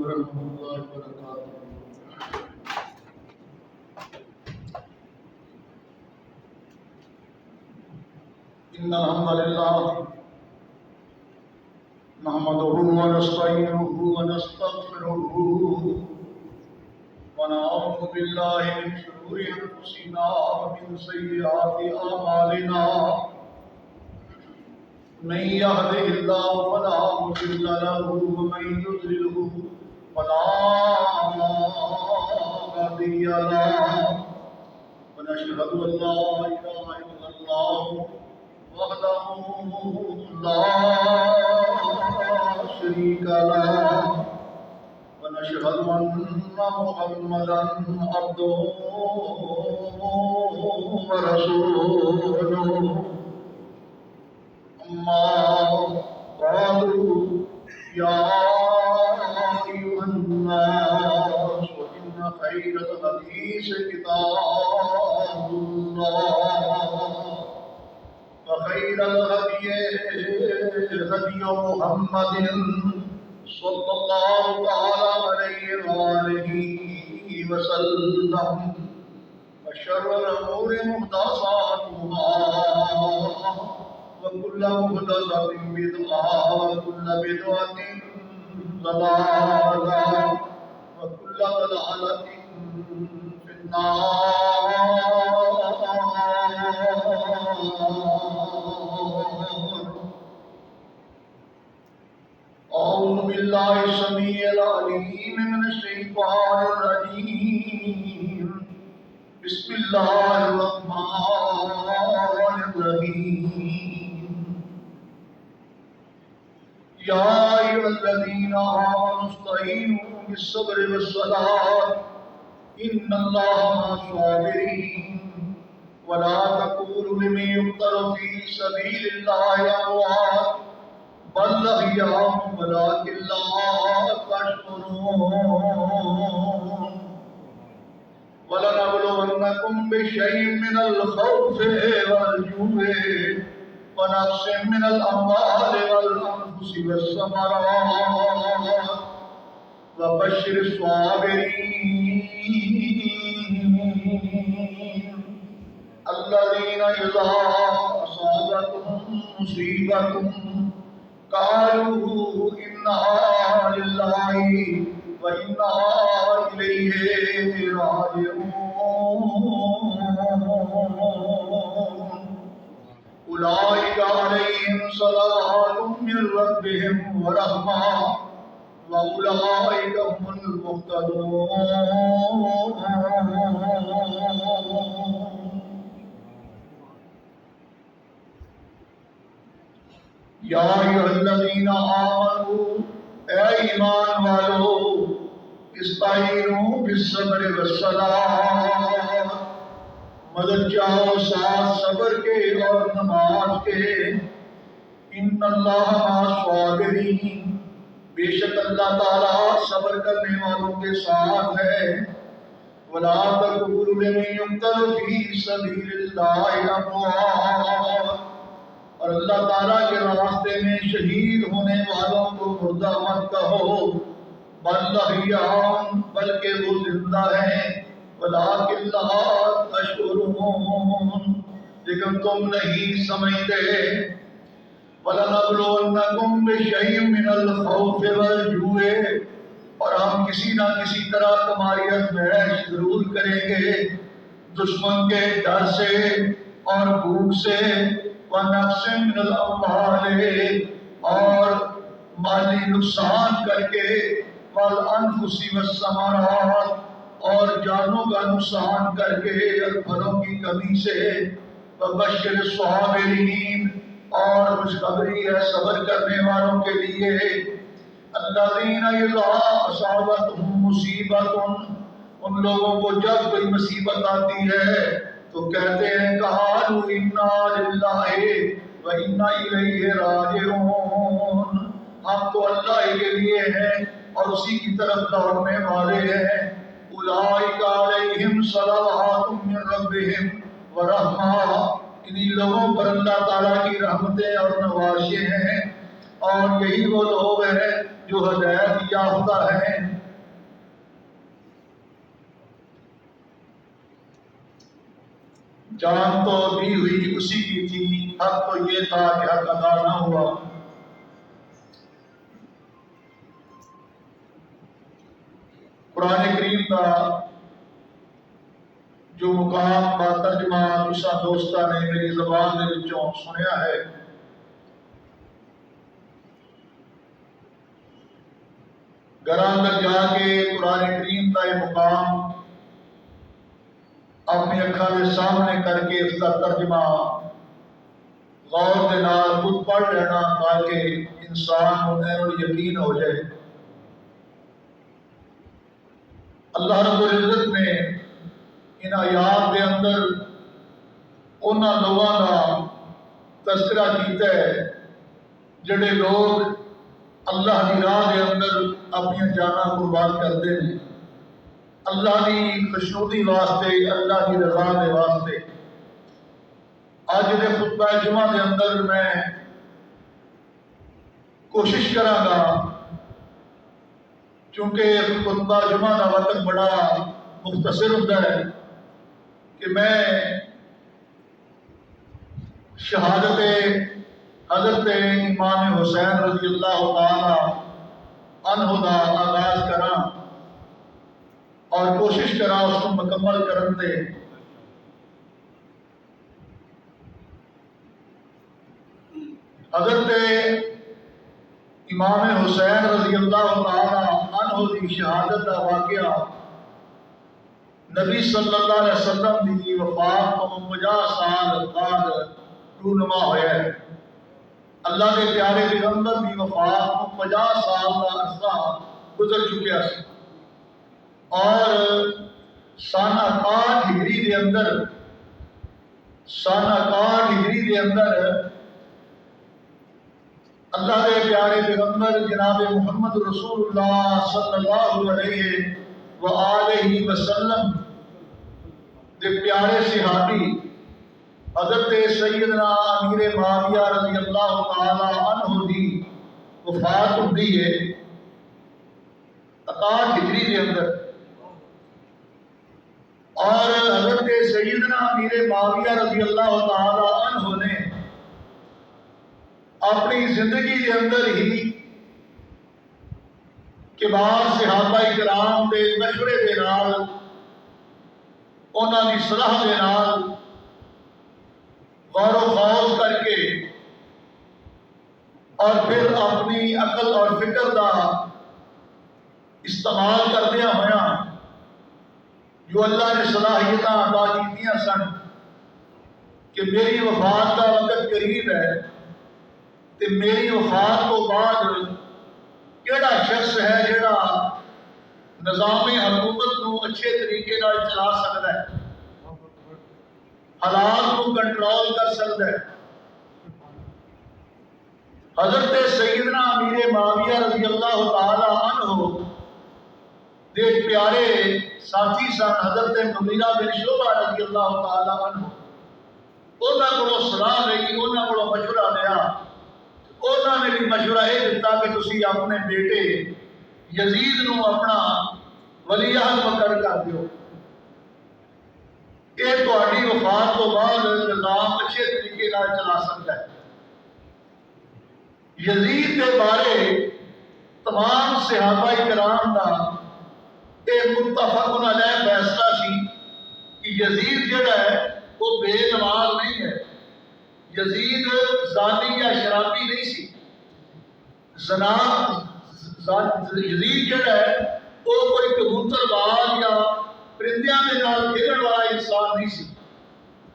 ورحمة الله وبركاته. إن الحمد لله نحمده ونستعينه ونستغفره ونعوذ بالله من شرور أنفسنا ومن سيئات أعمالنا. من يهده الله فلا مضل له ومن يضلله فلا هادي له. ونشهد أن لا إله إلا الله وحده لا شريك له. ونشهد أن محمدا عبده ورسوله. أما بعد يا أيها الناس إن خير الحديث كتاب الله وخير الهدي هدي محمد صلى الله تعالى عليه وآله وسلم. وشر الأمور محدثاتها وكل محدثة بدعة وكل بدعة ضلالة وكل ضلالة في النار. أعوذ بالله السميع العليم من الشيطان الرجيم. بسم الله الرحمن الرحيم. يا أيها الذين آمنوا استعينوا بالصبر والصلاة إن الله مع الصابرين. ولا تقولوا لمن يقتل في سبيل الله أموات بل أحياء ولكن لا تشعرون. ولنبلونكم بشيء من الخوف والجوع ونقص من الأموال والأنفس والثمرات وبشر الصابرين الذين إذا أصابتهم مصيبة قالوا إنا لله وإنا إليه راجعون. أولئك عليهم صلوات من ربهم ورحمة وأولئك هم المهتدون. یا ایھا الذین آمنوا اے ایمان والو استعینوا بالصبر والصلاۃ مدد چاہو ساتھ صبر کے اور نماز کے. ان اللہ مع الصابرین بے شک اللہ تعالیٰ صبر کرنے والوں کے ساتھ ہے. ولا تقولوا لمن يقتل في سبيل الله أموات اور اللہ تعالیٰ کے راستے میں شہید ہونے والوں کو مردہ مت کہو. بل احیاء بلکہ وہ زندہ ہیں. ولکن لا تشعرون لیکن تم نہیں سمجھتے. ولنبلونکم بشیء من الخوف والجوع اور ہم کسی نہ کسی طرح تمہاری آزمائش ضرور کریں گے دشمن کے ڈر سے اور بھوک سے. وَنَقْصٍ مِّنَ الْأَمْوَالِ اور مالی نقصان کر کے. وَالْأَنفُسِ وَالثَّمَرَاتِ اور جانوں کا نقصان کر کے اور پھلوں کی کمی سے. وَبَشِّرِ الصَّابِرِينَ اور خوشخبری ہے صبر کرنے والوں کے لیے. الَّذِينَ إِذَا أَصَابَتْهُم مُّصِيبَةٌ ان لوگوں کو جب کوئی مصیبت آتی ہے تو کہتے ہیں قالوا انا للہ و انا الیہ راجعون. ہم تو اللہ کے لیے ہیں اور اسی کی طرف لوٹنے والے ہیں. اولئک علیہم صلوات من ربہم ورحمہ انہی لوگوں پر اللہ تعالیٰ کی رحمتیں اور نوازشیں ہیں. اور یہی وہ لوگ ہیں جو ہدایت یافتہ ہیں. جان تو دی ہوئی اسی کی تھی، حق تو یہ تھا کہ حق ادا نہ ہوا۔ قرآن کریم کا جو مقام با ترجمہ تسا دوستاں نے میری زبان دے وچوں سنیا ہے، گھراں اندر جا کے قرآن کریم کا یہ مقام اپنی اکھاں دے سامنے کر کے اس کا ترجمہ غور دے نال خود پڑھ لینا تاکہ انسان کو عین یقین ہو جائے۔ اللہ رب العزت نے ان آیات دے اندر انہاں لوگاں کا تذکرہ کیتا ہے جڑے لوگ اللہ کی راہ دے اندر اپنی جاناں قربان کرتے ہیں، اللہ کی خوشنودی واسطے، اللہ کی رضا دے واسطے۔ آج دے خطبہ جمعہ دے اندر میں کوشش کراں گا، چونکہ خطبہ جمعہ کا وقت بڑا مختصر ہوتا ہے، کہ میں شہادت حضرت امام حسین رضی اللہ تعالی عنہ دا آغاز کراں اور کوشش کراں اس کو مکمل کرن تے۔ حضرت امام حسین رضی اللہ تعالی عنہ دی شہادت کا واقعہ نبی صلی اللہ علیہ وسلم دی وفات تو 50 سال بعد رونما ہویا ہے۔ اللہ کے پیارے پیغمبر دی وفات کو 50 سال کا عرصہ گزر چکیا ہے، اور سانہ 61 ہجری دے اندر اللہ کے پیارے پیغمبر جناب محمد رسول اللہ صلی اللہ علیہ وآلہ وسلم دے پیارے صحابی حضرت سیدنا امیر معاویہ رضی اللہ تعالی عنہ دی وفات ہوئی ہے 61 ہجری کے اندر، اور حضرت سیدنا امیر معاویہ رضی اللہ تعالی عنہ نے اپنی زندگی کے اندر ہی کبار صحابہ کرام کے مشورے کے نال، انہاں دی صلاح کے نال غور و خوض کر کے اور پھر اپنی عقل اور فکر کا استعمال کردیا ہویا جو اللہ نے صلاحیتاں عطا کیتیاں سن کہ میری وفات کا وقت قریب ہے، تے میری وفات کو بعد کیڑا شخص ہے جڑا نظام حکومت کو اچھے طریقے نال چلا سکتا ہے، حالات کو کنٹرول کر سکتا ہے۔ حضرت سیدنا امیر معاویہ رضی اللہ تعالی عنہ دے پیارے ساتھی سن حضرت مغیرہ بن شعبہ رضی اللہ تعالی عنہ، انہاں کو صلاح لئی، انہاں کو مشورہ لیا، انہاں نے بھی مشورہ یہ دیتا کہ تسی اپنے بیٹے یزید نو اپنا ولی عہد مقرر کر دیو، یہ تہاڈی وفات تو بعد نظام اچھے طریقے نال چلا سکتا ہے۔ یزید کے بارے تمام صحابہ کرام کا ایک متفق علیہ فیصلہ سی کہ یزید جڑا ہے وہ بے نماز نہیں ہے، یزید زانی یا شرابی نہیں سی، یزید جڑا ہے وہ کوئی کبوتر باز یا پرندیاں کے نال کھیلن والا انسان نہیں سی۔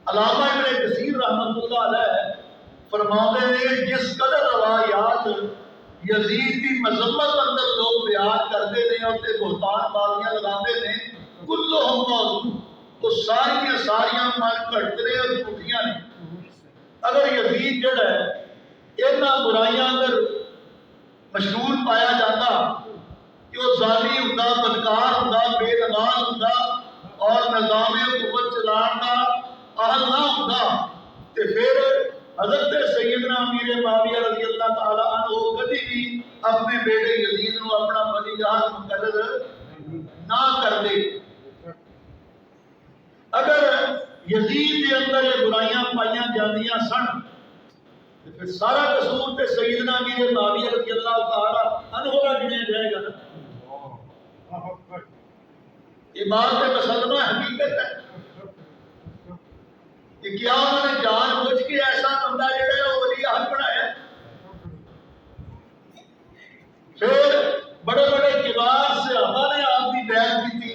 علامہ ابن کثیر رحمۃ اللہ علیہ فرماتے ہیں جس قدر روایات یزید کی مذمت اندر لوگ بیان کرتے ہیں اور بہتان بازیاں لگاتے ہیں، کلہم موضوع، تو ساریاں من گھٹنے اور جھوٹیاں نے۔ اگر یزید جڑا ہے انہاں برائیاں اندر مشہور پایا جاتا کہ وہ ظالم ہوندا، بدکار ہوندا، بے نماز ہوندا اور نظام حکومت چلان کا اہل نہ ہوندا، تے پھر حضرت سیدنا امیر معاویہ رضی اللہ تعالی عنہ کبھی بھی اپنے بیٹے یزید نو اپنا ولی عہد مقرر نہ کر دے۔ اگر یزید کے اندر یہ برائیاں پائیاں جاندیاں سن، پھر سارا قصور تے سیدنا امیر معاویہ رضی اللہ تعالی عنہ کا گنیا جائے گا نا۔ یہ بات مسلمہ حقیقت ہے کہ کیا انہوں نے جان بوجھ کے ایسا بندہ جڑا ہے وہ ولی عہد بنایا؟ پھر بڑے بڑے کبار صحابہ نے آپ کی بیعت کی تھی،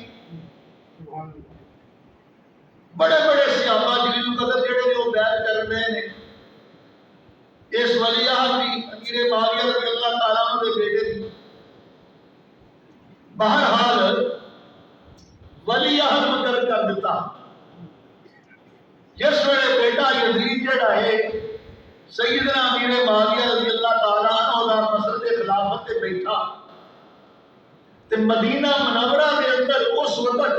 بڑے بڑے صحابہ جلیل القدر جڑے جو بیعت کر رہے ہیں اس ولی عہد کی امیر معاویہ رضی اللہ تعالیٰ عنہ کے بیٹے تھی۔ بہرحال ولی عہد مقرر کر دیتا، جس ویلے بیٹا یزید جڑا ہے سیدنا امیر معاویہ رضی اللہ تعالیٰ عنہ دا مسجد خلافت تے بیٹھا تے مدینہ منورہ دے اندر اس وقت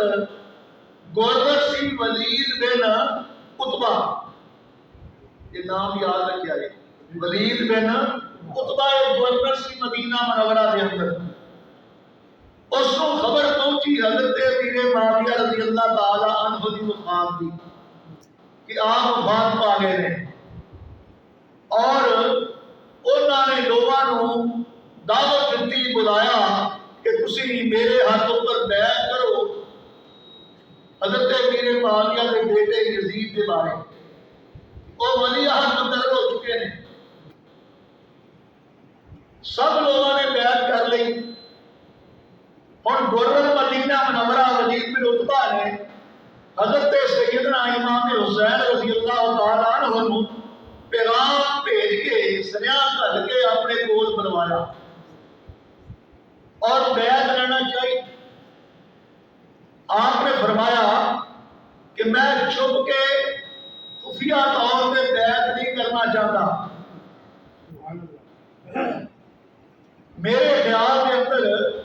گورنر سی ولید بن عتبہ، یہ نام یاد رکھیا ہے، ولید بن عتبہ گورنر سی مدینہ منورہ دے اندر، اس کو خبر پہنچی حضرت امیر معاویہ رضی اللہ تعالی عنہ دی وفات دی کہ آپ وفات پا گئے ہیں، اور انہوں نے لوگوں کو دعوت دیتی، بلایا کہ تسی میرے ہاتھوں پر بیعت کرو حضرت امیر معاویہ کے بیٹے یزید کے بارے، وہ ولی عہد مقرر ہو چکے ہیں۔ سب لوگوں نے بیعت کر لی۔ اور گورنر مدینہ منورہ ولید بن عتبہ نے حضرت سیدنا امام حسین رضی اللہ تعالیٰ عنہ کو پیغام بھیج کے سنیا کر کے اپنے کول بلوایا اور بیعت لینا چاہیے۔ آپ نے فرمایا کہ میں چھپ کے خفیہ طور پہ بیعت نہیں کرنا چاہتا، میرے خیال کے اندر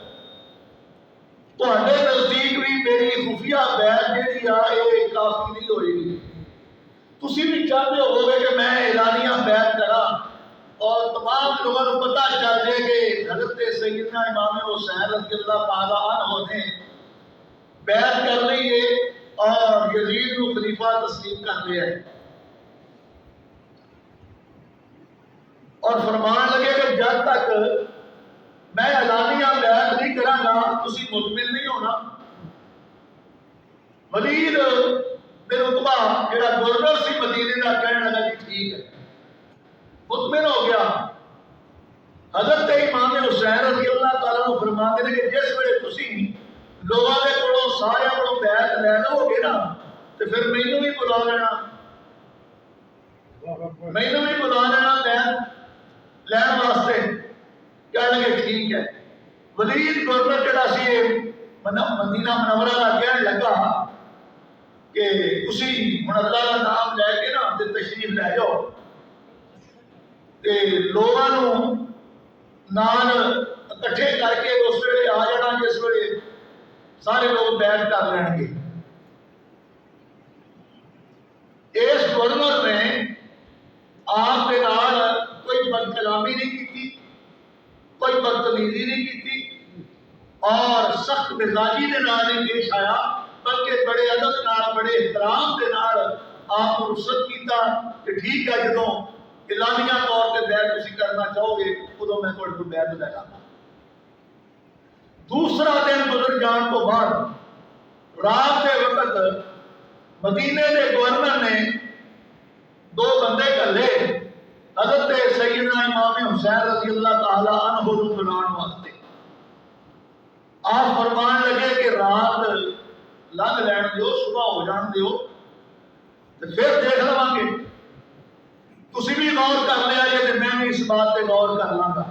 تہاڈے نزدیک بھی میری خفیہ بیعت جیڑی آ کافی نہیں ہوئے گی، تسی بھی چاہتے ہو گے کہ میں اعلانیہ بیعت کرا اور تمام لوگوں کو پتہ چل جائے کہ حضرت سیدنا امام حسین رضی اللہ تعالیٰ عنہ نے بیعت کر لی ہے اور یزید کو خلیفہ تسلیم کر لیا ہے، اور فرمان لگے کہ جب تک میں اعلانیہ بیعت نہیں کروں گا تسی مطمئن نہیں ہونا۔ ولید بن عتبہ جڑا گورنر سی مدینے کا کہنے لگا کہ ٹھیک ہے، مطمئن ہو گیا۔ حضرت امام حسین رضی اللہ تعالیٰ عنہ فرماتے ہیں کہ جس ویلے تسی لوگوں کے کولوں سارے کولوں بیعت لے لو گے نا تو پھر مینوں بھی بلا لینا، مینوں بھی بلا لینا بیعت لین واسطے۔ کہنے لگے ٹھیک ہے۔ ولید گورنر جڑا سی مدینہ منورہ کا کہنے لگا کہ تسی ہن اللہ کا نام لے کے نا تے تشریف لے جاؤ تے لوگوں نوں نال اکٹھے کر کے اس ویلے آ جانا جس ویلے سارے لوگ بیعت کر لین گے۔ اس گورنر نے آپ کے نال کوئی بد کلامی نہیں کی، کوئی بدتمیزی نہیں کی اور سخت مزاجی دے نال نہیں پیش آیا، بلکہ بڑے ادب نال بڑے احترام دے نال آپ کو رخصت کیتا کہ ٹھیک ہے جدوں اعلانیہ طور پہ بیعت تسی کرنا چاہو گے ادوں میں تہاڈے کول بیعت لے لاں گا۔ دوسرا دن گزر جان تو بعد رات کے وقت مدینے کے گورنر نے دو بندے کلے حضرت سیدنا امام حسین رضی اللہ تعالی عنہ کو بلانے واسطے۔ آپ فرمان لگے کہ رات لنگ لین دیو، صبح ہو جان دیو تو پھر دیکھ لواں گے، تسی بھی غور کر لیا جے تے میں بھی اس بات پہ غور کر لاں گا۔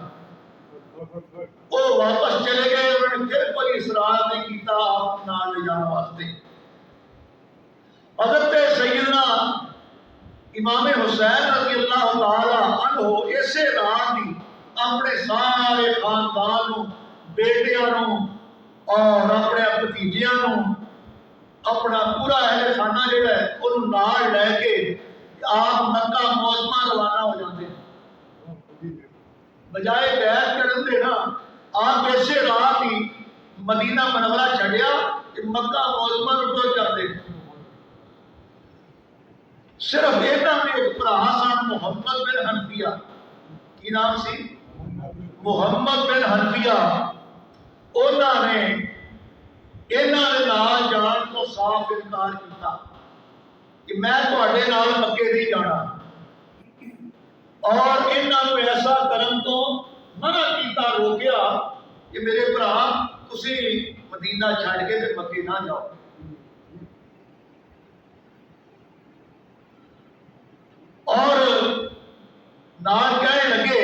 وہ واپس چلے گئے، انہوں نے پھر کوئی اصرار نہیں کیتا آپ نال لے جانے واسطے۔ حضرت سیدنا امام حسین رضی اللہ تعالی عنہ اسے رات ہی اپنے سارے خاندان بیٹیاں اور اپنے بھتیجیاں اپنا پورا اہل خانہ جڑا ہے انہوں نال لے کے آپ مکہ معظمہ روانہ ہو جاتے ہیں۔ بجائے بیعت کرن دے نا آپ اسے رات ہی مدینہ منورہ چھڑیا کہ مکہ معظمہ ٹر جاتے ہیں۔ صرف انہاں نے ایک بھرا سن محمد بن حنفیہ، کی نام سی؟ محمد بن حنفیہ۔ انہاں نے انہاں دے نال جان تو صاف انکار کیتا کہ میں تواڈے نال مکے نہیں جانا، اور انہاں نوں ایسا کرن تو منع کیتا، روکیا کہ میرے بھرا تسی مدینہ چھڈ کے تے مکے نہ جاؤ۔ اور نال کہنے لگے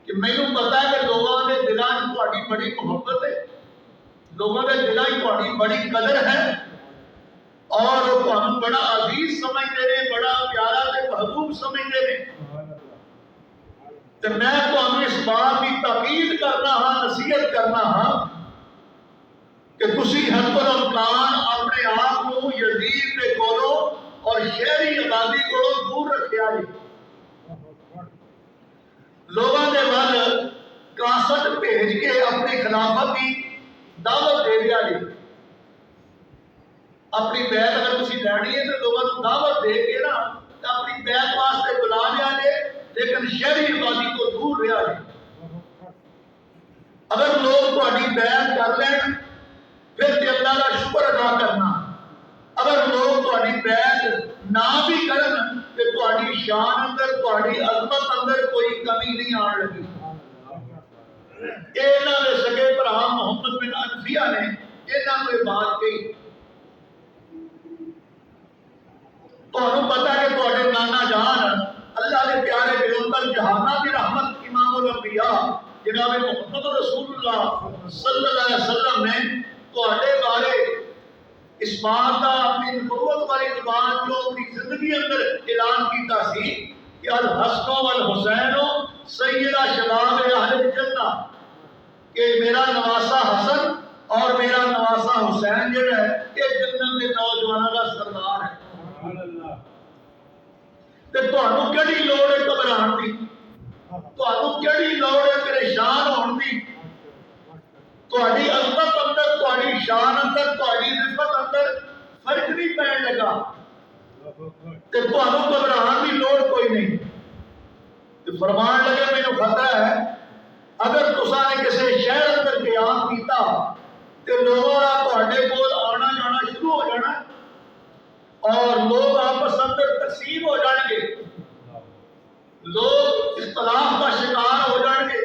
کہ مینوں پتا ہے کہ لوگوں کے دلاں وچ تہاڈی بڑی محبت ہے، لوگوں کے دلاں وچ تہاڈی بڑی قدر ہے، اور وہ تہانوں بڑا عزیز سمجھتے ہیں، بڑا پیارا تے محبوب سمجھتے ہیں، تے میں تہانوں اس بات کی تاکید کرنا ہاں، نصیحت کرنا ہاں کہ تسی حد الامکان اپنے آپ کو یزید کے کولوں اور شہری آبادی کو دور رکھیا جی۔ لوگوں کے ول کاسٹ بھیج کے اپنی خلافت کی دعوت دے دیا جی۔ اپنی بیعت اگر تسی لینی ہے تو لوگوں کو دعوت دے کے نا اپنی بیعت واسطے بلا لیا جی، لیکن شہری آبادی کو دور رہا جی۔ اگر لوگ تہاڈی بیعت کر لین پھر تے اللہ کا شکر ادا کرنا، اگر لوگ تہاڈی بیعت نہ بھی کرن تے تہاڈی شان اندر، تہاڈی عظمت اندر کوئی کمی نہیں آن لگی۔ انہاں دے سگے بھرا محمد بن حنفیہ نے انہاں کو بات کہی۔ تہانوں پتہ ہے کہ تہاڈے نانا جان اللہ کے پیارے پیغمبر جہاناں دی رحمت امام الانبیاء جناب محمد رسول اللہ صلی اللہ علیہ وسلم نے تہاڈے بارے اس بات کا اپنی نبوت والی زبان جو اپنی زندگی اندر اعلان کیتا سی کہ الحسن والحسین سیدہ شباب اہل الجنہ، کہ میرا نواسا حسن اور میرا نواسا حسین جو ہے یہ جنت کے نوجوانوں کا سردار ہے۔ تے تہانوں کیڑی لوڑ ہے گھبران دی، تہانوں کیڑی لوڑ ہے پریشان ہون دی؟ تہاڈی عظمت اندر، تہاڈی شان اندر، تہاڈی رفعت اندر فرق نہیں پین لگا تے تہانوں گھبران دی لوڑ کوئی نہیں۔ تے فرمان لگے مینوں خطرہ ہے اگر تساں نے کسی شہر اندر قیام کیتا تے لوگوں کا تہاڈے کول آنا جانا شروع ہو جانا اور لوگ آپس اندر تقسیم ہو جان گے، لوگ اختلاف کا شکار ہو جان گے،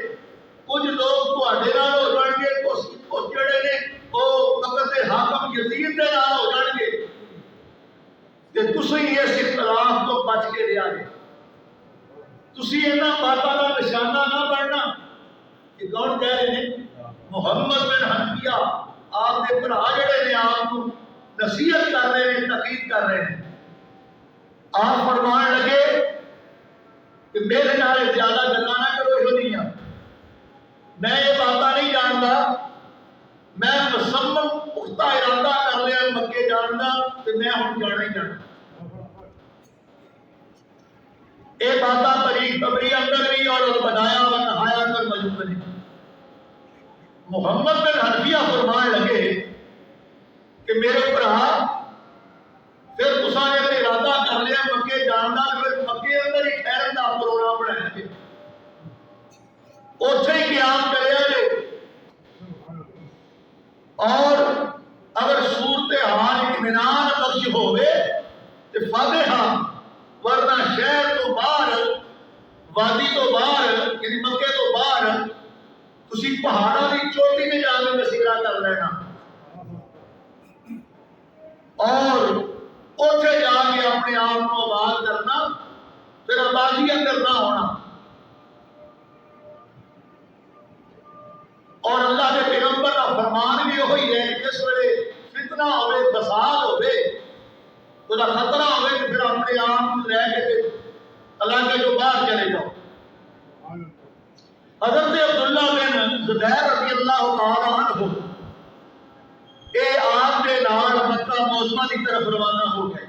کچھ لوگ تہاڈے نال ہو جان گے، کچھ جڑے نے وہ وقت حاکم یزید دے نال ہو جان گے، تے تسی اس اختلاف تو بچ کے رہا جے۔ تسی انہاں باتاں دا نشانہ نہ بننا کہ کون کہہ رہے ہیں؟ محمد بن حنفیہ آپ کے بھرا جڑے نے آپ کو نصیحت کر رہے ہیں، تقید کر رہے ہیں۔ آپ فرمان لگے کہ میرے نال زیادہ گلاں نہ کرو، یہ نہیں، میں یہ باتاں نہیں جانتا، میں مصمم پختہ ارادہ کر لیا مکے جان دا تے میں ہن جانا ہی جانا۔ یہ باتاں تاریخ تبری اندر بھی اور بنایا و نہایا اندر موجود ہیں۔ محمد بن حنفیہ فرمان لگے کہ میرے بھرا پھر تساں نے اگر ارادہ کر لیا مکے جان دا پھر مکے اندر ہی ٹھہرن دا پروگرام بنایا جے، اوتھے ہی قیام کریا جے، اور اگر صورتحال اطمینان بخش ہوئے تو فاتحہ، ورنہ شہر تو باہر، وادی تو باہر یعنی مکے تو باہر تسی پہاڑاں کی چوٹی میں جا کے مسیرہ کر لینا اور اوتھے جا کے اپنے آپ کو آباد کرنا، پھر آبادی اندر نہ ہونا۔ اور اللہ کے پیغمبر کا فرمان بھی وہی ہے کہ جس ویلے فتنہ ہوئے، فساد ہوئے، خدا خطرہ ہوئے تو پھر اپنے آپ لے کے علاقے جو باہر چلے جاؤ۔ حضرت عبداللہ بن زبیر رضی اللہ تعالیٰ عنہ اے آپ کے نال مکہ معظمہ کی طرف روانہ ہو گئے،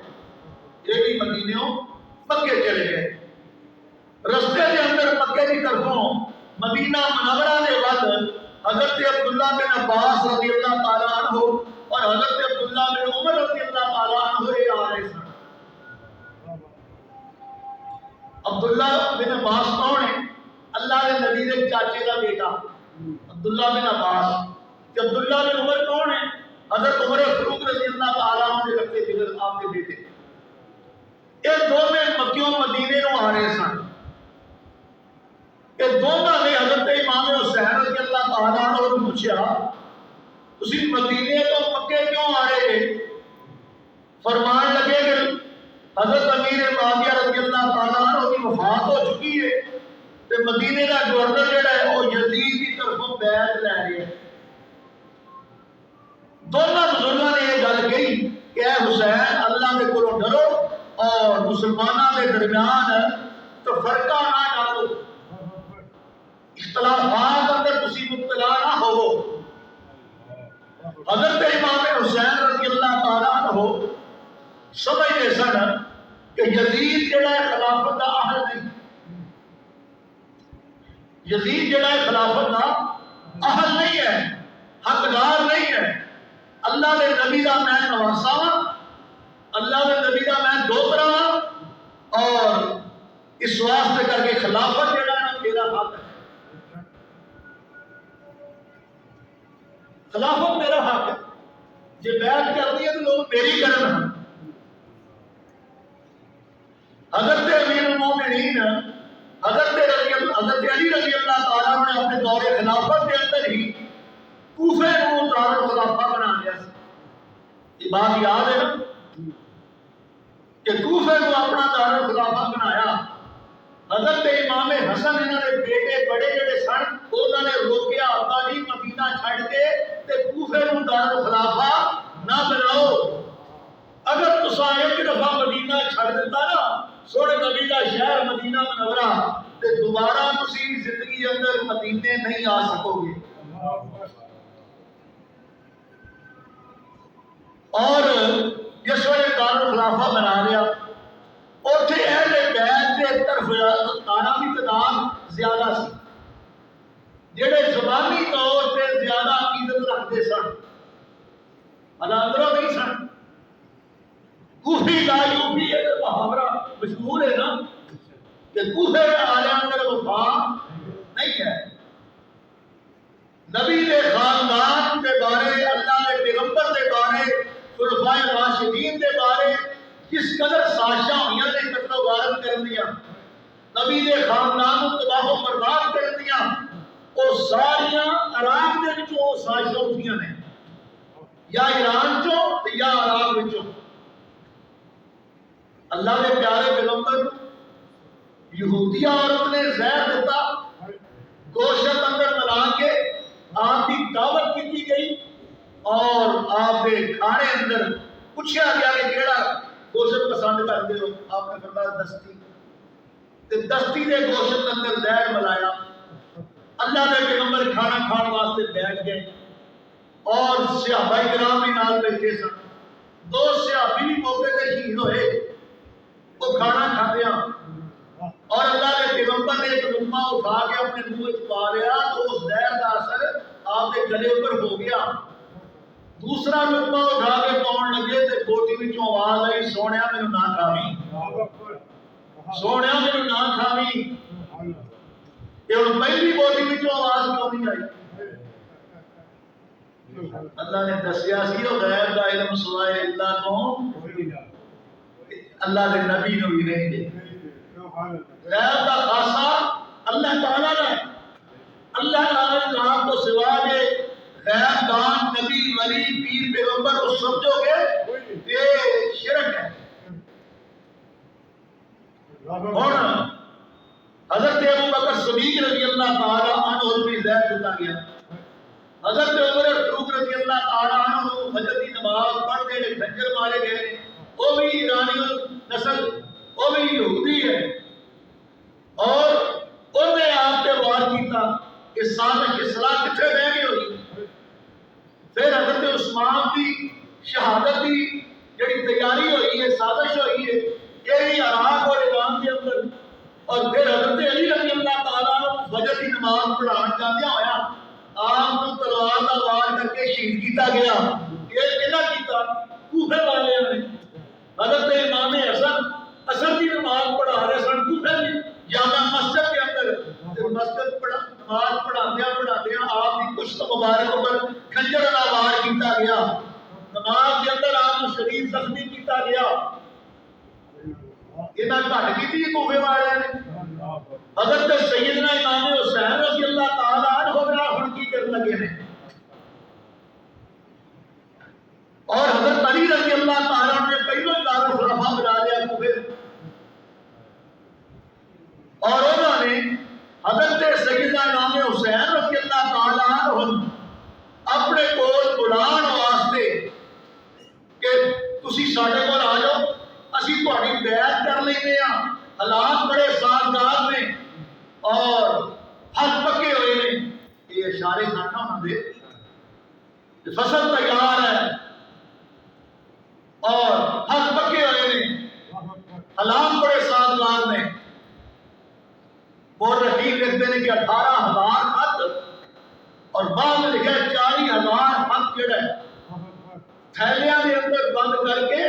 یہ بھی مدینوں مکے چلے گئے۔ رستے کے اندر مکے کی طرفوں مدینہ منورہ کے ود حضرت عبداللہ بن عباس رضی اللہ تعالیٰ عنہ اور حضرت عبداللہ بن عمر رضی اللہ تعالیٰ عنہ یہ آ رہے سن۔ عبداللہ بن عباس کون ہے؟ اللہ کے نبی کے چاچے کا بیٹا عبداللہ بن عباس. کہ عبداللہ بن عمر کون ہے؟ حضرت عمر فاروق رضی اللہ تعالیٰ عنہ کے لگتے بغیر آپ کے بیٹے. یہ دونوں مکیوں مدینے کو آ رہے سن. یہ دونوں نے حضرت امام حسین رضی اللہ تعالیٰ عنہ کو پوچھا تسی مدینے تو مکے کیوں آ رہے ہیں؟ فرمان لگے کہ حضرت امیر معاویہ رضی اللہ تعالیٰ عنہ کی وفات ہو چکی ہے تے مدینے کا گورنر جڑا ہے وہ یزید کی طرفوں بیعت لے رہے ہیں. دونوں بزرگوں نے یہ گل کہی کہ اے حسین اللہ کے کولوں ڈرو اور مسلمانوں کے درمیان تفرقہ نہ ڈالو، اختلافات اندر تسی مبتلا نہ ہو. حضرت امام حسین رضی اللہ تعالیٰ عنہ سمجھتے سن کہ یزید جڑا ہے خلافت کا اہل نہیں، یزید جڑا ہے خلافت کا اہل نہیں ہے، حقدار نہیں ہے. اللہ کے نبی کا میں نواسا ہوں، اللہ کے نبی کا میں دوترا ہوں، اور اس واسطے کر کے خلافت جڑا ہے میرا حق ہے، خلافت میرا حق ہے. جی بیعت کرنی ہے تو لوگ میری کرن. حضرت امیر المومنین حضرت علی رضی اللہ تعالیٰ نے اپنے دور خلافت کے اندر ہی کوفے کو دارالخلافہ بنا دیا. یہ بات یاد ہے نا کہ کوفے کو اپنا دارالخلافہ بنایا. حضرت امام حسن انہوں نے بیٹے بڑے جڑے سن انہوں نے روکیا ابا جی مدینہ چھڑ کے تے کوفے کو دارالخلافہ نہ بناؤ. اگر تسا ایک دفعہ مدینہ چھڑ دیتا نا سونے نبی کا شہر مدینہ منورہ تے دوبارہ تسی زندگی اندر مدینے نہیں آ سکو گے. اور جس وقت دارالخلافہ بنا لیا اوتھے اہل بیت کے طرف تارا کی تعداد زیادہ سی جڑے زبانی طور پہ زیادہ عقیدت رکھتے سن، اندروں نہیں سن. کوفی لا یوفی یہ محاورہ مشہور ہے نا کہ کوفے کے آلیاں اندر وفا نہیں ہے. نبی کے خاندان کے بارے، اللہ کے پیغمبر کے بارے، خلفائے راشدین کے بارے کس قدر سازشاں ہوئیاں نے قتل و غارت کر دیا، نبی کے خاندان کو تباہ و برباد کر دیا، وہ ساریاں عراق کے وچوں سازشاں اٹھیاں نے، یا ایران چوں یا عراق وچوں. اللہ کے پیارے پیغمبر یہودیہ عورت نے زہر دیتا، گوشت اندر ملا کے آپ کی دعوت کی گئی اور آپ کے کھانے اندر پوچھا گیا کہ کیڑا گوشت پسند کرتے ہو؟ آپ نے فرمایا دستی. تے دستی کے گوشت اندر زہر ملایا. اللہ کے پیغمبر کھانا کھان واسطے بیٹھ گئے اور صحابہ کرام بھی نال بیٹھے سن. دو صحابی بھی موقع تے شہید ہوئے، وہ کھانا کھاتے ہیں اور اللہ کے پیغمبر نے ایک لقمہ اٹھا کے اپنے منہ وچ پا لیا تو اس زہر کا اثر آپ کے گلے پر ہو گیا. دوسرا لقمہ اٹھا کے پاؤن لگے تے بوٹی وچوں آواز آئی سونیا مینوں نہ کھاویں، سونیا مینوں نہ کھاویں. یہ ہن پہلی بوٹی وچوں آواز کیوں نہیں آئی؟ اللہ نے دسیا سی وہ غیب دا علم سوائے اللہ کو اللہ کے نبی نو بھی نہیں دے. غیب کا خاصہ اللہ تعالیٰ نے، اللہ تعالیٰ نے نام تو سوا کے غیب دان نبی ولی پیر پیغمبر کو سمجھو گے یہ شرک ہے. اور حضرت ابو بکر صدیق رضی اللہ تعالیٰ عنہ بھی زہر دیتا گیا. حضرت عمر فاروق رضی اللہ تعالیٰ عنہ فجر کی نماز پڑھتے ہوئے کھنجر مارے گئے. وہ بھی ایرانی نسل، وہ بھی یہودی ہے اور انہوں نے آپ پہ وار کیتا کہ سازش اصلاح کتنے رہ گئی ہوئی. پھر حضرت عثمان کی شہادت کی جڑی تیاری ہوئی ہے، سازش ہوئی ہے، یہ بھی عراق اور ایران کے اندر. اور پھر حضرت علی رضی اللہ تعالیٰ عنہ فجر کی نماز پڑھان جاندیا ہویا آپ کو تلوار کا وار کر کے شہید کیتا گیا. یہ کہنا کیتا کوفے والے نے. حضرت امام حسن عصر کی نماز پڑھا رہے سن کوفے میں جامع مسجد کے اندر مسجد نماز پڑھاندیا آپ کی کچھ مبارک پر کھنجر کا وار کیتا گیا، نماز کے اندر آپ کو شدید زخمی کیتا گیا، یہ نہ گھٹ کی تھی کوفے والے نے۔ حضرت سیدنا امام حسین رضی اللہ تعالیٰ عنہ میرا ہن کی کرنے لگے ہیں، اور حضرت علی رضی اللہ تعالیٰ عنہ نے پہلو دارالخلافہ بنا لیا کوفے، اور انہوں نے حضرت سیدنا امام حسین رضی اللہ تعالیٰ عنہ اپنے کول بلان واسطے کہ تسی ساڈے کول آ جاؤ، اسی تہاڈی بیعت کر لینے ہاں، حالات بڑے سازگار نے اور حق پکے ہوئے نے، یہ اشارے سن انہوں نے فصل تیار ہے اور حق پکے ہوئے نے، حالات بڑے سازگار نے۔ اور رقیب لکھتے ہیں کہ 18,000 خط اور بعد میں لکھا 40,000 خط جڑا ہے تھیلیاں کے اندر بند کر کے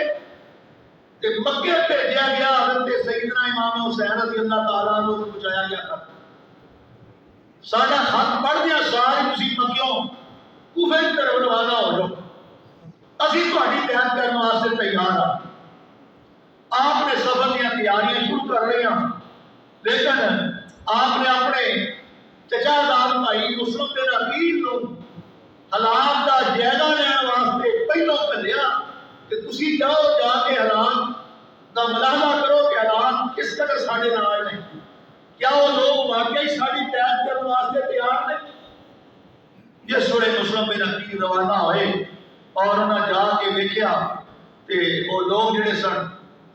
مکے بھیجا گیا، حضرت سیدنا امام حسین رضی اللہ تعالیٰ عنہ کو پہنچایا گیا تھا۔ ساڈا خط پڑھ دیا سارے تسی مکیوں کوفے کی طرف روانہ ہو جاؤ، اسی تہاڈی بیعت کرنے واسطے تیار ہاں۔ آپ نے سفر کی تیاریاں شروع کر رہی ہیں، لیکن آپ نے اپنے چچا دار بھائی مسلم بن عقیل کو حالات کا جائزہ لینے واسطے پہلو بھیجا کہ تسی جاؤ، جا کے حالات کا ملاحظہ کرو کہ حالات کس قدر ساڈے نال نے، کیا وہ لوگ واقعی ساری بیعت کرنے واسطے تیار نے۔ جس ویلے مسلم بن عقیل روانہ ہوئے اور انہیں جا کے دیکھا کہ وہ لوگ جڑے سن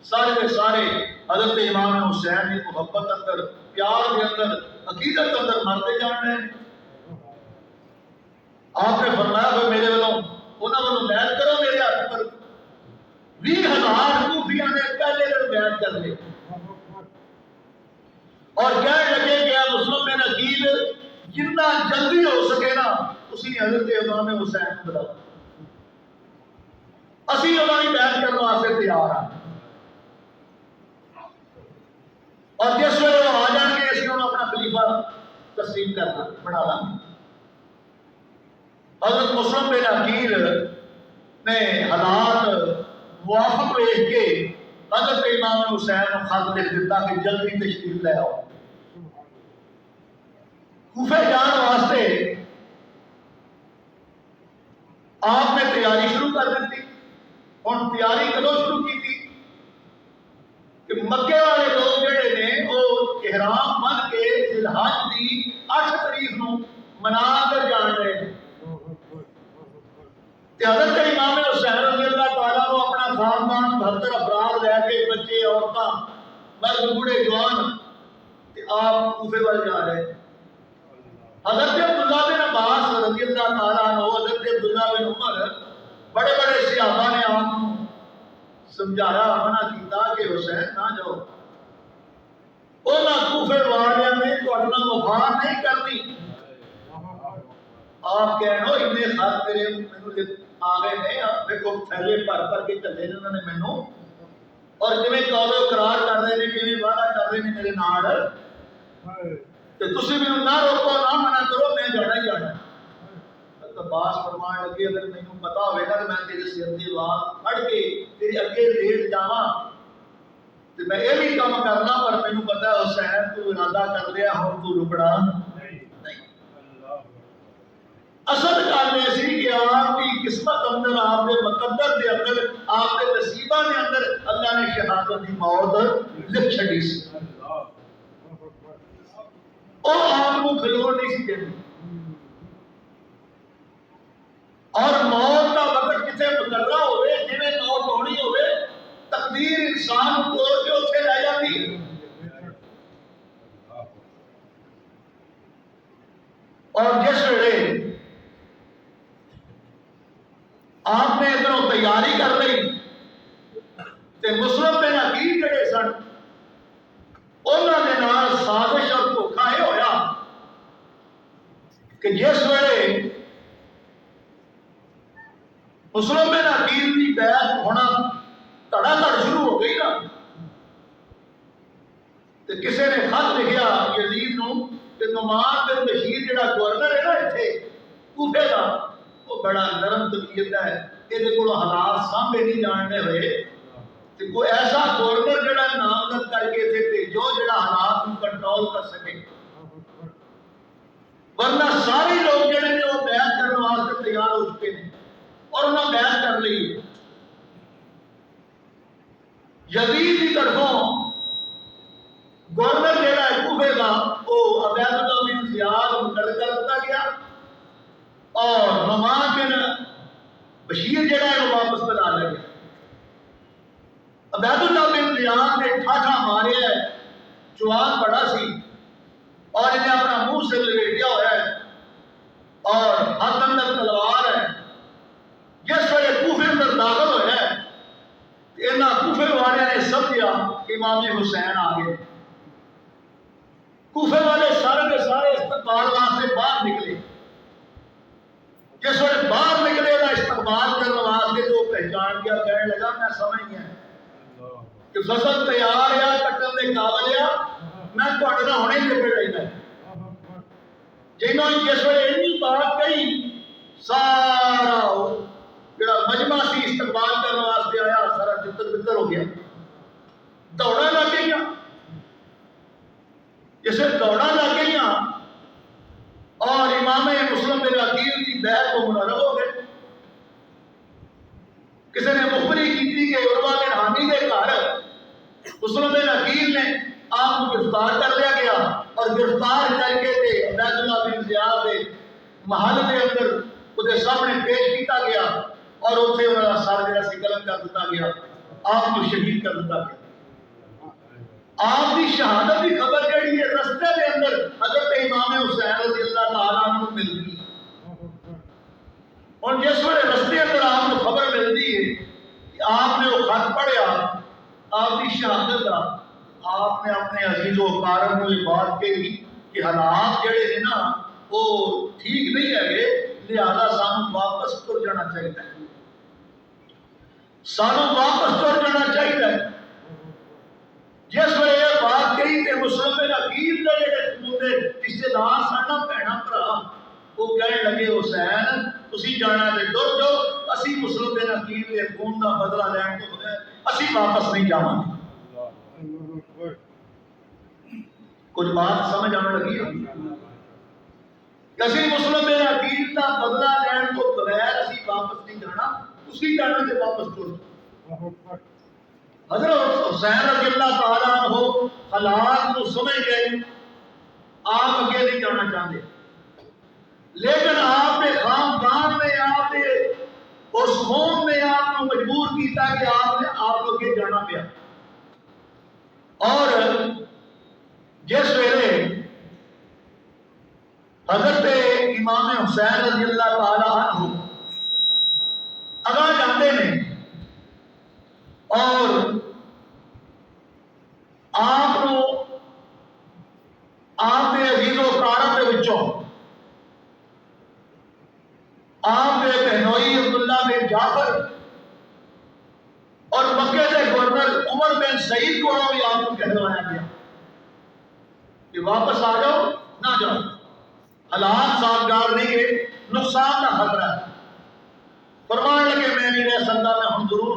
سارے کے سارے حضرت امام حسین کی محبت اندر، پیار کے اندر، عقیدت اندر مرتے جان رہے ہیں۔ آپ نے فرمایا کہ میرے والوں انہوں نے بیعت کرو، میرے ہاتھ پر 20,000 کوفیاں نے پہلے دن بیعت کر لی اور کہنے لگے کہ مسلم بن عقیل جتنا جلدی ہو سکے نا اسی حضرت امام حسین کو بلاؤ، اسی انہوں نے بیعت کرنے واسطے تیار ہیں، اور جس وقت وہ آ جان گے اسی انہوں اپنا خلیفہ تسلیم کرنا بنا لا۔ حضرت مسلم بن عقیل نے حالات موافق دیکھ کے حضرت امام حسین کو خط لکھ دیتا کہ جلدی تشریف لے آؤ۔ کوفے جان واسطے آپ نے تیاری شروع کر دی۔ ہن تیاری کدوں شروع کی تھی کہ مکے والے لوگ جڑے نے وہ احرام بن کے ذی الحج دی 8 تاریخ نو منا کر جان رہے ہیں۔ حضرت امام حسین رضی اللہ تعالیٰ کو اپنا خاندان 72 افراد لے کے بچے عورتاں مرد بوڑھے جوان آپ کوفے وال جا رہے ہیں۔ حضرت عبداللہ بن عباس رضی اللہ تعالیٰ عنہ، حضرت عبداللہ بن عمر، بڑے بڑے صحابہ نے آپ کو سمجھایا، منع کیتا کہ حسین نہ جاؤ، انہاں کوفے والوں نے تہاڈے وفا نہیں کرنی۔ آپ کہنو اتنے خط میرے مینوں آ گئے نے، دیکھو تھیلے بھر بھر کے چلے نے انہوں نے مینوں، اور جویں قول و اقرار کر رہے ہیں، کیویں وعدہ کر رہے ہیں میرے نال، تے تسی مینوں نہ روکو نہ منع کرو، میں جانا ہی جانا۔ عباس فرمان لگے اگر مینوں پتا ہوئے گا کہ میں تیرے سر دی وال پھڑ کے تیرے اگے لیٹ جاواں تے میں یہ بھی کام کرنا، پر مینوں پتا ہے حسین تو ارادہ کر لیا ہن تو رکنا نہیں۔ اصل گل یہ سی کہ آپ کی قسمت اندر، آپ کے مقدر دے اندر، آپ کے نصیبہ دے اندر اللہ نے شہادت دی موت لکھ چھڈی سی، اور آپ کو کھلو نہیں سی دینی، اور موت کا وقت کسے مقررہ ہوئے، جنہیں موت ہونی ہوئے، تقدیر انسان کو جو اتنے لے جاتی۔ اور جس ویلے آپ نے ادھروں تیاری کر لی تے مسلم بن عقیل جڑے سن انہوں نے نال سازش اور دھوکھا یہ ہویا کہ جس ویلے مسلم بن عقیل کی بیعت ہونا دھڑا دھڑ شروع ہو گئی نا، تے کسے نے خط لکھیا یزید نو کہ نعمان بن بشیر جڑا گورنر ہے نا اتھے کوفے دا، وہ بڑا نرم طبیعت ہے، یہ کو حالات سامنے نہیں جاننے ہوئے، تے کوئی ایسا گورنر جڑا نامزد کر کے اتنے بھیجو جڑا حالات کو کنٹرول کر سکے، ورنہ سارے لوگ جڑے نے وہ بیعت کرنے واسطے تیار ہو چکے ہیں اور انہوں نے بیعت کر لی۔ یزید کی طرفوں گورنر جڑا ہے کوفے کا وہ عبید اللہ بن زیاد مقرر کر دیا گیا اور نعمان بن بشیر جڑا ہے وہ واپس بنا لیا گیا۔ عبید اللہ بن زیاد نے ٹھاٹھا مارے ہے، جوان بڑا سی اور انہیں اپنا منہ سے لپیٹیا ہوا ہے اور ہاتھ اندر تلوار ہے۔ جس ویلے کوفے اندر داخل ہوا ہے انہاں کوفے والے نے سمجھا کہ امام حسین آ گئے۔ کوفے والے سارے کے سارے استقبال واسطے باہر نکلے۔ جس وقت باہر نکلے گا استقبال کرنے واسطے تو پہچان گیا، کہنے لگا میں سمجھ گیا کہ فصل تیار ہے کٹن دے قابل ہے، میں تہاڈے نال ہونے نپٹ لینا ہے۔ جنہوں جس وقت اتنی بات کہی سارا جڑا مجمع سی استقبال کرنے واسطے آیا سارا چتر بتر ہو گیا، دوڑا لگ گئی، جسے دوڑا لگ گئی اور امام مسلم بن عقیل کی بیعت کو منعرف ہو گئے۔ کسی نے مخبری کی تھی کہ عروہ بن حامد کے گھر مسلم بن عقیل نے آپ کو گرفتار کر لیا گیا اور گرفتار کر کے عبید اللہ بن زیاد کے محل کے اندر وہ سامنے پیش کیتا گیا اور اتنے انہوں کا سر جڑا سی قلم کر دیتا گیا، آپ کو شہید کر دیتا گیا۔ آپ کی شہادت کی خبر جڑی ہے رستے کے اندر حضرت امام حسین رضی اللہ تعالیٰ عنہ کو مل گئی۔ اور جس وقت رستے اندر آپ کو خبر ملتی ہے کہ آپ نے وہ خط پڑھیا آپ کی شہادت کا، آپ نے اپنے عزیز و اقارب کو یہ بات کہی کہ حالات جڑے ہیں نا وہ ٹھیک نہیں ہے، لہذا سانو واپس تر جانا چاہیے، سانو واپس تر جانا چاہیے۔ جس وقت یہ بات کہی کہ مسلم بن عقیل کے جڑے خون رشتے دار سن بھیڑاں بھرا وہ کہنے لگے حسین تسی جانا تے ڈر جاؤ، اسی مسلم بن عقیل کے خون کا بدلہ لین تو بغیر اسی واپس نہیں جاواں گے۔ کچھ بات سمجھ آنے لگی ہے؟ اسی مسلم بن عقیل کا بدلہ لین تو بغیر اسی واپس نہیں جانا، اسی جانا تے واپس ٹر۔ حضرت حسین رضی اللہ تعالیٰ عنہ حالات کو سمجھ گئے، آپ اگے نہیں جانا چاہتے، لیکن آپ نے خاندان میں آپ نے اس قوم نے آپ کو مجبور کیتا کہ آپ نے آپ کو اگے جانا پیا۔ اور جس ویلے حضرت امام حسین رضی اللہ تعالیٰ عنہ اگاں جاتے ہیں اور آپ نے عزیز و اقارب کے وچوں آپ نے بہنوئی عبداللہ بن جعفر اور مکے کے گورنر عمر بن سعید کو بھی آپ کو کہلوایا گیا کہ واپس آ جاؤ، نہ جاؤ، حالات سازگار نہیں ہے، نقصان کا خطرہ ہے۔ فرمان لگے میں نہیں رہ سکتا، میں ہم ضرور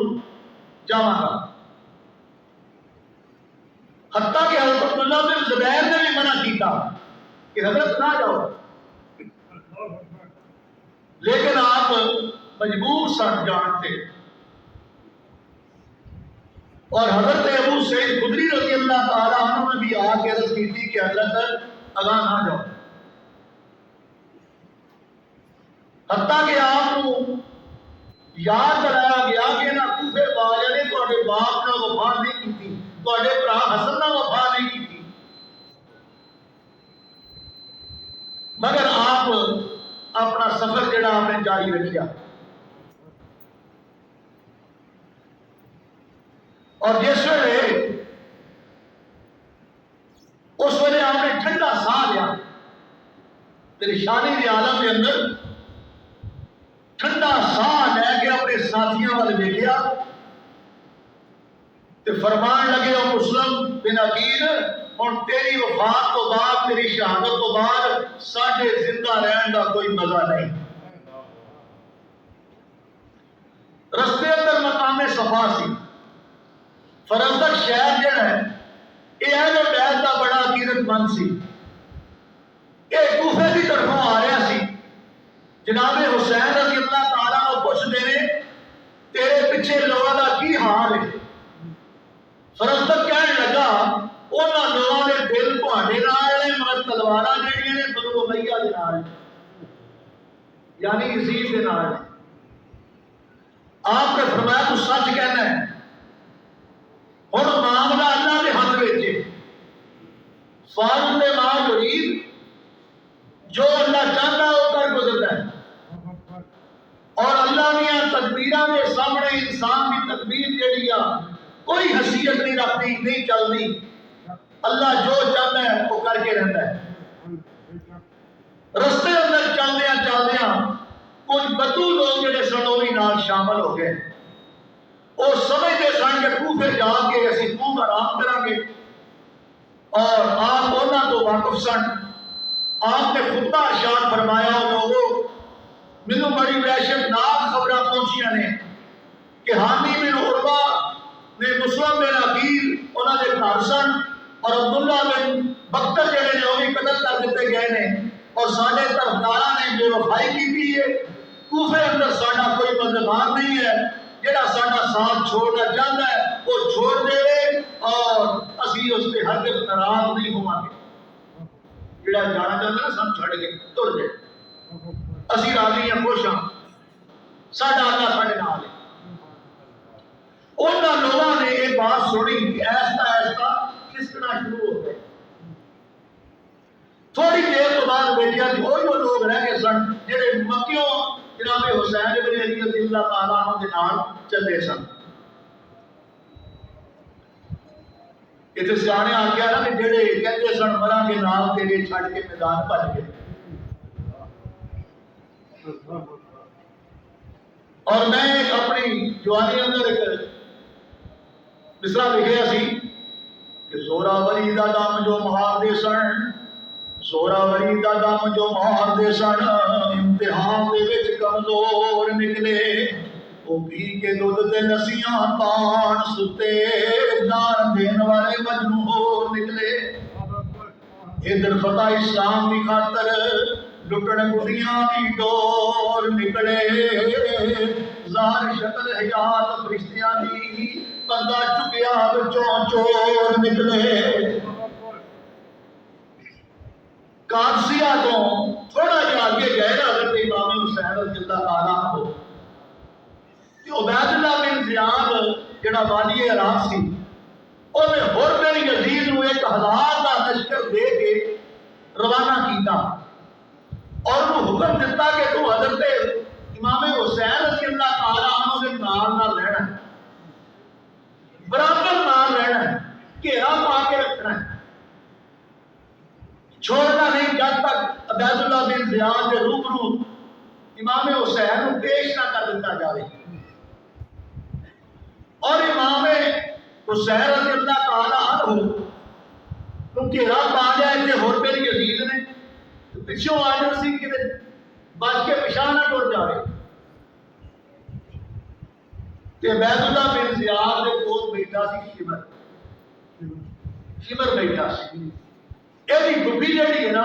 جاواں گا۔ حتیٰ کہ حضرت عبداللہ بن زبیر نے بھی منع کیتا کہ حضرت نہ جاؤ، لیکن آپ مجبور سن جانتے۔ اور حضرت ابو سعید خدری رضی اللہ تعالیٰ عنہ نے بھی آ کے عرض کی تھی کہ حضرت اگاں نہ جاؤ، حتیٰ کہ آپ کو یاد دلایا گیا کہ نہ کوفے والے نے تہاڈے باپ نال وفا نہیں کی، تہاڈے بھرا حسن نال وفا نہیں کی، مگر آپ اپنا سفر جڑا آپ نے جاری رکھیا۔ اور جس ویلے اس ویلے آپ نے ٹھنڈا سا لیا، پریشانی کے عالم کے اندر ٹھنڈا سا لے کے اپنے ساتھیوں والے ویکھیا تے فرمان لگے او مسلم بن عقیل ہن تیری وفات تو بعد تیری شہادت تو بعد ساڈے زندہ رہن دا کوئی مزہ نہیں. رستے اندر مقام صفا سی. فرزدق شہر جڑا ہے یہ اہل بیت دا بڑا عقیدت مند سی. یہ کوفے کی طرفوں آ رہا سی. جناب حسین رضی اللہ تعالیٰ کو پوچھتے ہیں تیرے پیچھے لوگوں کا کی حال ہے؟ فرزدق کہنے لگا انہاں لوگوں کے دل تہاڈے نال نے مگر تلواراں جڑیاں نے بنو امیہ دے نال یعنی یزید دے نال. آپ نے فرمایا تو سچ کہنا ہے. ہن معاملہ اللہ کے ہاتھ وچ ہے. فاضل ما یرید جو اللہ چاہتا ہے وہ کر گزرتا ہے. اور اللہ دیا تدبیراں کے سامنے انسان کی تدبیر جیڑی آ کوئی حیثیت نہیں رکھتی نہیں چلتی. اللہ جو چاہتا ہے وہ کر کے رہتا ہے. رستے اندر چلدیاں چلدیاں کچھ بدو لوگ جڑے سن وہ بھی نال شامل ہو گئے. وہ سمجھتے سن کہ کوفے جا کے اسی خوب آرام کریں گے اور آپ انہاں تو واقف سن. آپ نے خطبہ ارشاد فرمایا لوگوں مینوں بڑی وحشت ناک خبراں پہنچیاں نے کہ حامی بن عروہ نے مسلم بن عقیل انہاں دے گھر سن اور عبداللہ بن بکر جڑے نے وہ بھی قتل کر دیتے گئے نے اور ساڈے طرفداراں نے بے وفائی کی ہے. کوفے اندر ساڈا کوئی مددگار نہیں ہے. جڑا ساڈا ساتھ چھوڑنا چاہتا ہے وہ چھوڑ دے اور اسی اس پہ ہرگز ناراض نہیں ہوواں گے. جڑا جانا چاہتا ہے سب چھڑ کے تر جائے. اسی راضی ہیں خوش ہاں ساڈا اللہ ساڈے نال ہے. انہاں لوگوں نے یہ بات سنی کہ ایسا ایسا کھسکنا شروع ہو گئے. تھوڑی دیر تو بعد بیٹھیا کہ وہ لوگ رہ گئے سن جڑے مکیوں جناب حسین بن علی رضی اللہ تعالیٰ عنہ کے نال چلے سن. اتنے سیانے آ گیا نا کہ جڑے کہتے سن مراں گے نال تیرے چھڑ کے میدان بھج گئے. اور میں ایک اپنی جوانی اندر ایک مصرع لکھیا سی کہ زوراوری دا دم جو مار دے سن زوراوری دا دم جو مار دے سن امتحان دے وچ کمزور نکلے وہ پی کے دودھ تے لسیاں پان ستے دار دین والے مجنون نکلے. ادھر فتح اسلام کی خاطر لٹن گڈیاں کی ڈور نکلے زار شکل حیات فرشتیاں دی پردہ چکیا بچوں چور نکلے. قادسیہ تو تھوڑا جا آگے گئے نا حضرت امام حسین رضی اللہ تعالیٰ عنہ کہ عبید اللہ بن زیاد جڑا وادی عراق سی انہیں ہور بن یزید نو 1000 کا لشکر دے کے روانہ کیتا اور وہ حکم دیتا کہ تو حضرت امام حسین رضی اللہ تعالیٰ عنہ کے نال نہ رہنا ہے برابر نال رہنا ہے گھیرا پا کے رکھنا ہے چھوڑنا نہیں جب تک عبید اللہ بن زیاد کے روبرو امام حسین کو پیش نہ کر دیتا جائے. اور امام حسین رضی اللہ تعالیٰ عنہ کو گھیرا پا جائے کہ ہور پھر یزید نے پچھوں آ جائے سی کہ بچ کے پچھا نہ ٹر جائے. عبید اللہ بن زیاد کے کول بیٹھا سی شمر بیٹھا سی. یہ گبھی جہی ہے نا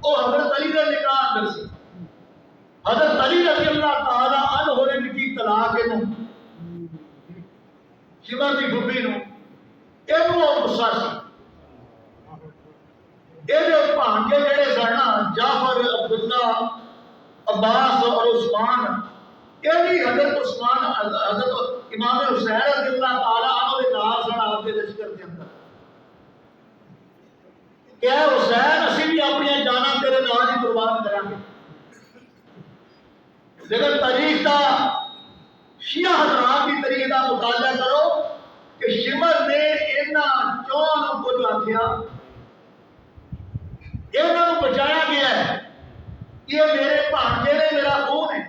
وہ حضرت علی کا نکاح اندر سی. حضرت علی رضی اللہ تعالیٰ عنہ نے لکھی طلاق شمر کی گبھی نو یہ غصہ سی. یہ بھانجے جڑے سن جعفر عبداللہ عباس اور عثمان یہ بھی حضرت عثمان حضرت امام حسین رضی اللہ تعالیٰ عنہ کے نال سن آپ کے لشکر کے اندر کہ اے حسین اسی بھی اپنی جانا تیرے نال ہی قربان کریں گے. لیکن تاریخ کا شیعہ حضرات کی تاریخ کا مطالعہ کرو کہ شمر نے انہاں چون کو جو آخیا انہاں کو بچایا گیا ہے یہ میرے بھانجے نے میرا خون ہے.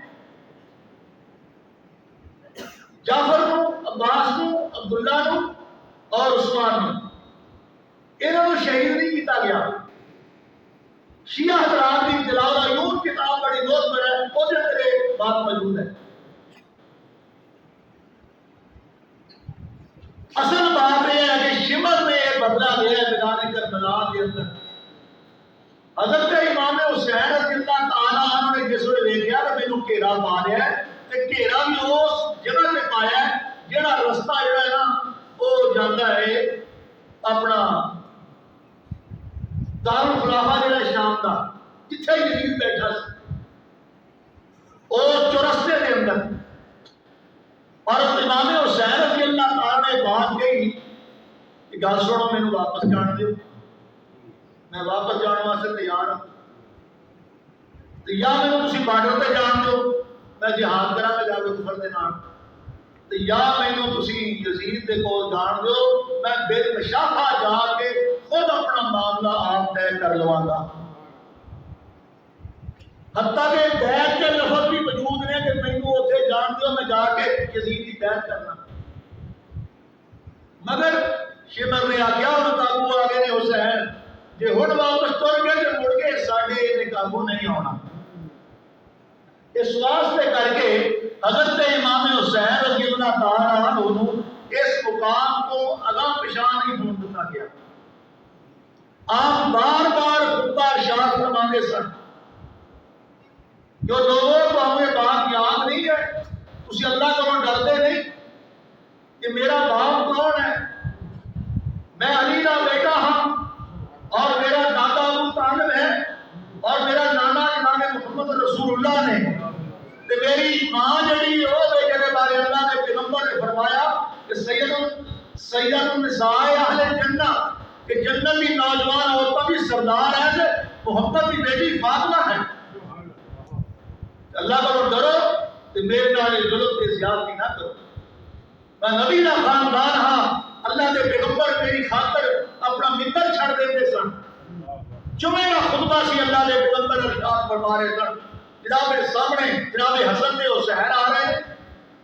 جعفر کو عباس کو عبداللہ کو اور عثمان کو انہوں نے شہید نہیں کیتا گیا. شیعہ حضرات کی جلال العیون کتاب بڑی نوٹ پر ہے، وہ جو میرے بات موجود ہے. اصل بات یہ ہے کہ شمر نے یہ بدلا لیا ہے میدان کربلا کے اندر. حضرت امام حسین رضی اللہ تعالیٰ عنہ نے جس ویلے دیکھا کہ مینوں گھیرا پا لیا ہے، تے گھیرا بھی اس جگہ تے پایا ہے جہاں رستہ جڑا ہے نا وہ جاتا ہے اپنا دارالخلافہ جڑا شام دا جتھے یزید بیٹھا سی اس چورستے کے اندر. اور امام حسین رضی اللہ تعالیٰ نے بات کہی کہ گل سنو مینوں واپس جان دیو، میں واپس جانے واسطے تیار ہوں، یا مینوں تسی بارڈر تے جان دو میں جہاد کراں گا جا کے کفر دے نال، یا مینوں تسی یزید دے کول جان دو میں بالمشافہ جا کے خود اپنا معاملہ آپ طے کر لواں گا. حتیٰ کہ بیعت کے لفظ بھی موجود نے کہ مینوں اوتھے جان دیو میں جا کے یزید کی بیعت کرنا. مگر شمر نے آخیا انہوں قابو آ گئے نے حسین جی ہن واپس تر گئے تو مڑ کے ساڈے قابو نہیں آنا. اس واسطے کر کے حضرت امام حسین رضی اللہ تعالیٰ عنہ اس مقام کو اگاں پچھاں نہیں ہونے دیا گیا. آپ بار بار خطبہ ارشاد فرماتے سن جو لوگوں کو ہمیں بات یاد نہیں ہے، تسی اللہ کو ڈرتے نہیں کہ میرا باپ کون ہے؟ میں علی کا بیٹا ہاں اور میرا دادا ابو طالب ہے اور میرا نانا جناب محمد رسول اللہ نے، تے میری ماں جڑی وہ بیٹے کے بارے اللہ نے پیغمبر نے فرمایا کہ سید النساء اہل جنہ کہ جنت کی نوجوان عورتوں کی سردار ہے تے محمد کی بیٹی فاطمہ ہے. اللہ کو ڈرو تے میرے نال ظلم تے زیادتی نہ کرو. میں نبی کا خاندان ہاں، اللہ کے پیغمبر میری خاطر اپنا ممبر چھڑ دیتے سن. جمعے کا خطبہ سی اللہ کے پیغمبر ارشاد فرما رہے سن جناب سامنے جناب حسن تے حسین آ رہے ہیں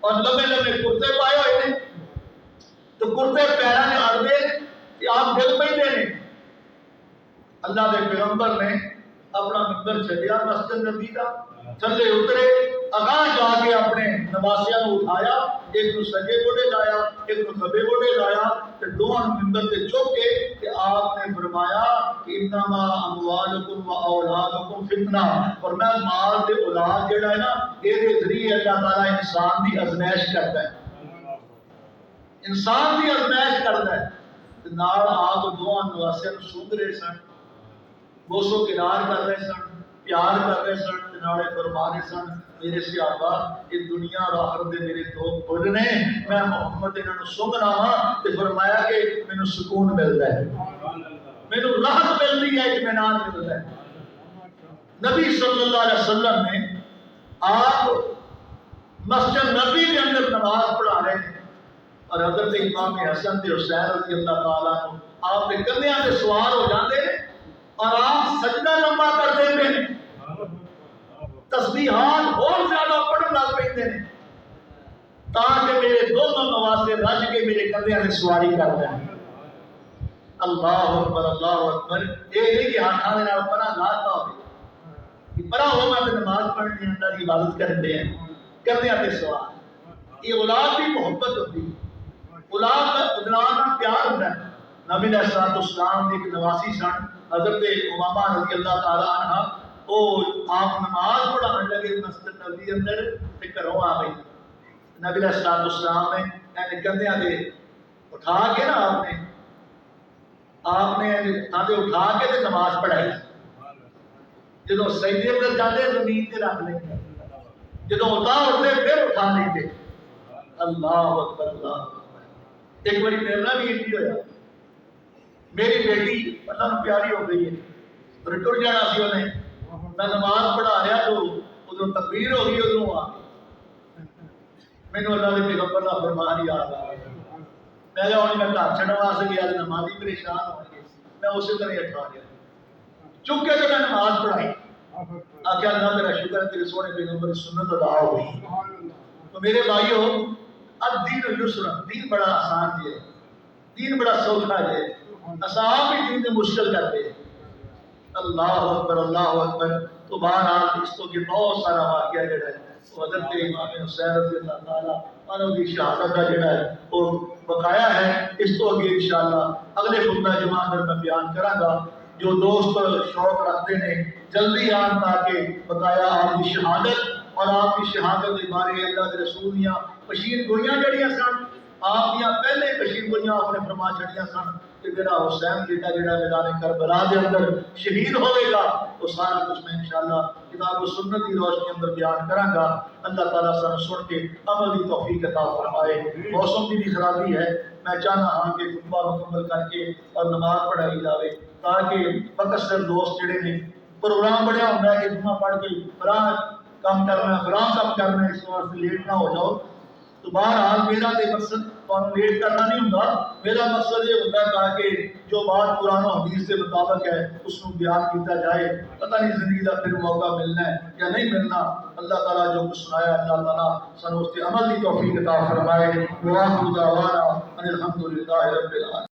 اور لمبے لمبے کرتے پائے ہوئے ہیں تو کرتے پیروں نے اڑتے کہ آپ ڈگ پہنتے ہیں. اللہ کے پیغمبر نے اپنا ممبر چھڈیا مسجد نبی کا، تھلے اترے اگاں جا کے اپنے نواسیاں کو اٹھایا، ایک نو سجے گوڑے لایا ایک نو کھبے گوڑے لایا تے دوواں ممبر تے چک کے کہ آپ نے فرمایا کہ انما اموالکم و اولادکم فتنہ، اور میں مال تے اولاد جڑا ہے نا اے دے ذریعے اللہ تعالی انسان دی آزمائش کرتا ہے، انسان دی آزمائش کرتا ہے. تے نال آپ دوواں نواسیاں نو سونگ رہے سن، بوسو کنار کر رہے سن، پیار کر رہے سن، نالے فرما رہے سن میرے صحابہ یہ دنیا اور آخرت دے میرے دو بھول نے، میں محمد انہوں نے سنگنا ہاں تے فرمایا کہ مینوں سکون ملتا ہے، مینوں راحت ملتی ہے، اطمینان ملتا ہے. نبی صلی اللہ علیہ وسلم نے آپ مسجد نبی کے اندر نماز پڑھا رہے ہیں اور حضرت امام حسن تے حسین رضی اللہ تعالیٰ عنہ آپ کے کندھیاں تے سوار ہو جاتے ہیں اور آپ سجدہ لمبا کر دیتے ہیں، تسبیحات اور زیادہ پڑھن لگ پیندے ہیں تاکہ میرے دونوں نواسے رج کے میرے کندھیاں تے سواری کر دیں. اللہ اکبر اللہ اکبر. یہ نہیں کہ ہاتھاں دے نال پناہ لاتا ہو کہ پرا ہو میں تے نماز پڑھنی اللہ کی عبادت کرن دے ہیں کندھیاں تے سوار. یہ اولاد کی محبت ہوتی ہے، اولاد کا پیار ہوتا ہے. نبی علیہ الصلوۃ والسلام دی ایک نواسی سن حضرت امامہ رضی اللہ تعالی عنہ، وہ آپ نماز پڑھانے لگے مسجد نبی اندر تے گھروں آ گئی. نبی علیہ الصلوۃ والسلام نے کندھیاں تے اٹھا کے نا آپ نے کندھے اٹھا کے تے نماز پڑھائی. جدوں سجدے اندر جاتے زمین تے رکھ لیں، جدوں اتار اٹھتے پھر اٹھا لیتے. اللہ اکبر اللہ اکبر. ایک باری میرے نال بھی انجی ہویا، میری بیٹی اللہ نو پیاری ہو گئی ہے اور ٹر جانا سی انہیں، میں نماز پڑھا رہا تو ادھر تکبیر ہو گئی، ادھر آ مینو اللہ کے پیغمبر کا فرمان یاد آ گیا. میں کہا ہوں میں گھر چھڈن واسطے گیا نمازی پریشان ہو گئے، میں اسی طرح اٹھا لیا چک کے تو میں نماز پڑھائی. آخیا اللہ میرا شکر ہے تیرے سونے پیغمبر کی سنت ادا ہو گئی. تو میرے بھائیو الدین یسر، دین بڑا آسان ہے، دین بڑا سوکھا ہے. آسان بھی چیزیں مشکل کرتے ہیں. اللہ اکبر. تو بہرحال اس تو کہ بہت سارا واقعہ جڑا ہے وہ حضرت امام حسین رضی اللہ تعالیٰ عنہ کی شہادت کا جڑا ہے وہ بقایا ہے. اس تو کہ انشاءاللہ اگلے خطبہ جمعہ اندر میں بیان کراں گا. جو دوست شوق رکھتے ہیں جلدی آن تاکہ بقایا آپ کی شہادت اور آپ کی شہادت کے بارے اللہ کے رسول دیاں پشین گوئیاں جڑیاں سن آپ دیاں پہلے پشین گوئیاں آپ نے فرما چھڑیاں سن کہ میرا حسین بیٹا جڑا میدان کربلا دے اندر شہید ہوئے گا. وہ سارا کچھ میں انشاءاللہ کتاب و سنت کی روشنی اندر بیان کراں گا. اللہ تعالیٰ سن سن کے عمل کی توفیق عطا فرمائے. موسم کی بھی خرابی ہے. میں چاہنا ہاں کہ خطبہ مکمل کر کے اور نماز پڑھائی جاوے تاکہ اکثر دوست جڑے نے پروگرام بڑھیا ہوتا ہے کہ جمعہ پڑھ کے فلاں کام کرنا ہے فلاں کام کرنا ہے اس واسطے لیٹ نہ ہو جاؤ. تو بہرحال میرا تو مقصد لیٹ کرنا نہیں ہوتا. میرا مقصد یہ ہوتا ہے تاکہ جو بات قرآن و حدیث کے مطابق ہے اس کو بیان کیا جائے. پتہ نہیں زندگی کا پھر موقع ملنا ہے یا نہیں ملنا. اللہ تعالیٰ جو کچھ سنایا اللہ تعالیٰ سن اس کے عمل کی توفیق عطا فرمائے. وآخر دعوانا ان الحمد للہ رب العالمین.